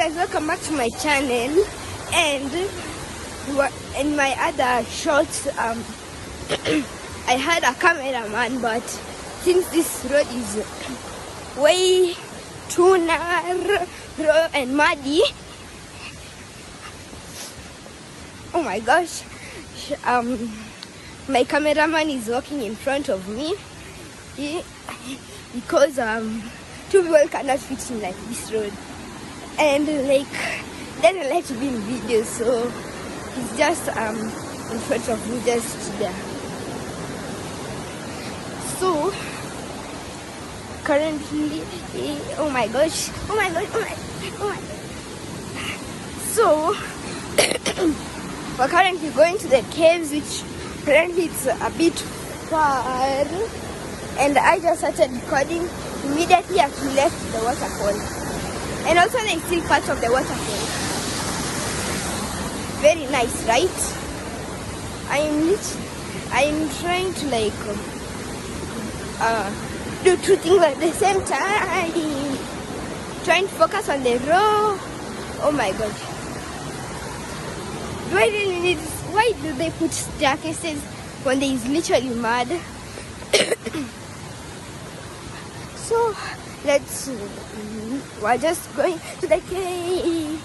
guys, welcome back to my channel. And in my other shots, I had a cameraman, but since this road is way too narrow and muddy, oh my gosh, my cameraman is walking in front of me because two people cannot fit in like this road, and like doesn't like to be in videos, so he's just in front of me, just there. So currently, oh my gosh, so we're currently going to the caves, which currently it's a bit far, and I just started recording immediately after we left the waterfall. And also they still part of the waterfall. Very nice, right? I'm trying to like do two things at the same time. Trying to focus on the road. Oh my god. Do I really need this? Why do they put staircases when there is literally mud? So we're just going to the cave.